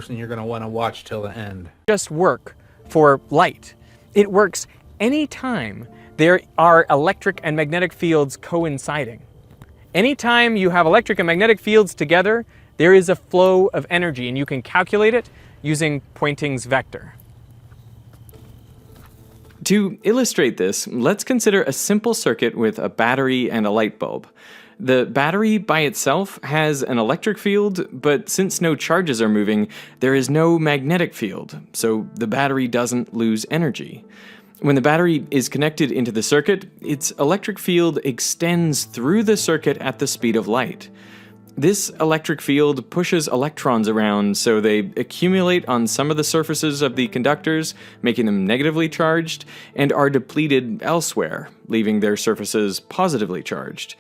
person you're going to want to watch till the end. Just work for light. It works anytime there are electric and magnetic fields coinciding. Anytime you have electric and magnetic fields together, there is a flow of energy, and you can calculate it using Poynting's vector. To illustrate this, let's consider a simple circuit with a battery and a light bulb. The battery by itself has an electric field, but since no charges are moving, there is no magnetic field, so the battery doesn't lose energy. When the battery is connected into the circuit, its electric field extends through the circuit at the speed of light. This electric field pushes electrons around so they accumulate on some of the surfaces of the conductors, making them negatively charged, and are depleted elsewhere, leaving their surfaces positively charged.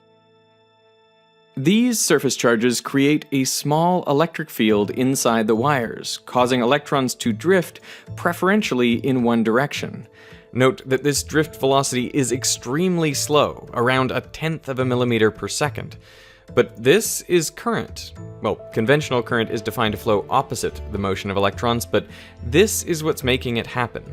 These surface charges create a small electric field inside the wires, causing electrons to drift preferentially in one direction. Note that this drift velocity is extremely slow, around 1/10 of a millimeter per second. But this is current. Well, conventional current is defined to flow opposite the motion of electrons, but this is what's making it happen.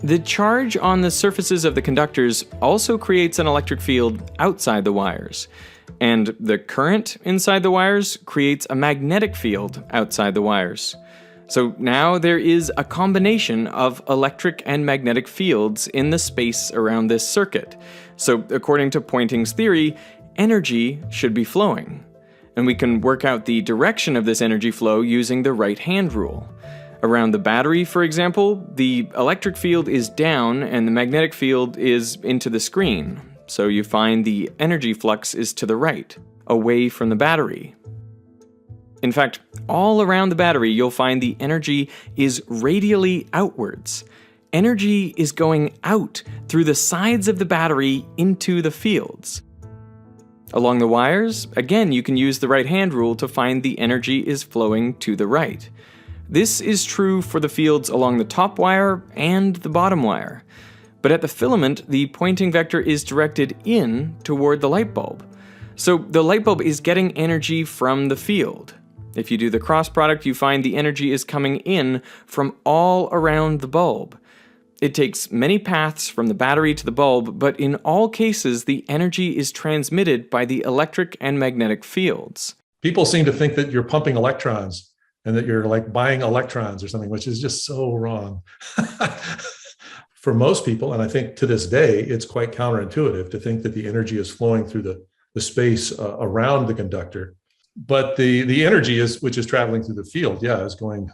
The charge on the surfaces of the conductors also creates an electric field outside the wires, and the current inside the wires creates a magnetic field outside the wires. So now there is a combination of electric and magnetic fields in the space around this circuit. So according to Poynting's theory, energy should be flowing. And we can work out the direction of this energy flow using the right-hand rule. Around the battery, for example, the electric field is down and the magnetic field is into the screen. So you find the energy flux is to the right, away from the battery. In fact, all around the battery, you'll find the energy is radially outwards. Energy is going out through the sides of the battery into the fields. Along the wires, again, you can use the right-hand rule to find the energy is flowing to the right. This is true for the fields along the top wire and the bottom wire. But at the filament, the Poynting vector is directed in toward the light bulb. So the light bulb is getting energy from the field. If you do the cross product, you find the energy is coming in from all around the bulb. It takes many paths from the battery to the bulb, but in all cases, the energy is transmitted by the electric and magnetic fields. People seem to think that you're pumping electrons and that you're like buying electrons or something, which is just so wrong. For most people, and I think to this day, it's quite counterintuitive to think that the energy is flowing through the space around the conductor. But the energy which is traveling through the field, is going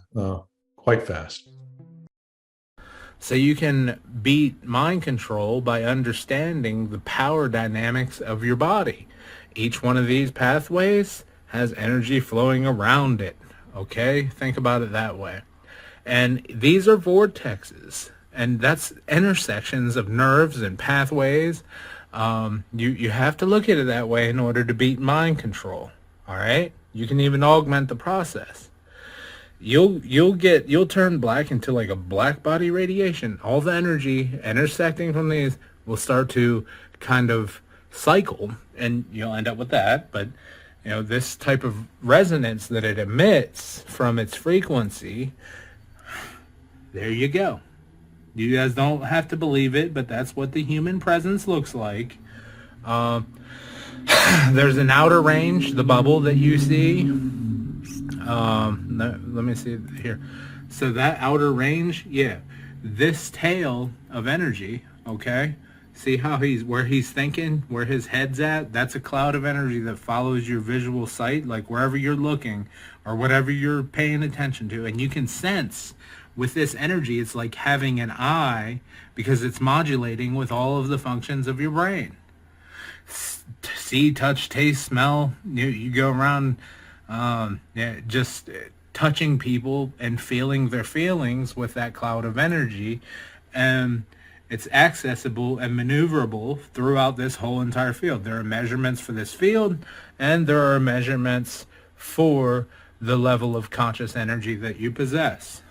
quite fast. So you can beat mind control by understanding the power dynamics of your body. Each one of these pathways has energy flowing around it. Okay? Think about it that way. And these are vortexes. And that's intersections of nerves and pathways. You have to look at it that way in order to beat mind control. All right? You can even augment the process. You'll turn black into like a black body radiation. All the energy intersecting from these will start to kind of cycle, and you'll end up with that. But this type of resonance that it emits from its frequency, there you go. You guys don't have to believe it, but that's what the human presence looks like. There's an outer range, the bubble that you see. Let me see here. So that outer range, this tail of energy, okay? See how where he's thinking, where his head's at? That's a cloud of energy that follows your visual sight, like wherever you're looking or whatever you're paying attention to. And you can sense with this energy, it's like having an eye because it's modulating with all of the functions of your brain. See, touch, taste, smell. You go around just touching people and feeling their feelings with that cloud of energy. And it's accessible and maneuverable throughout this whole entire field. There are measurements for this field, and there are measurements for the level of conscious energy that you possess.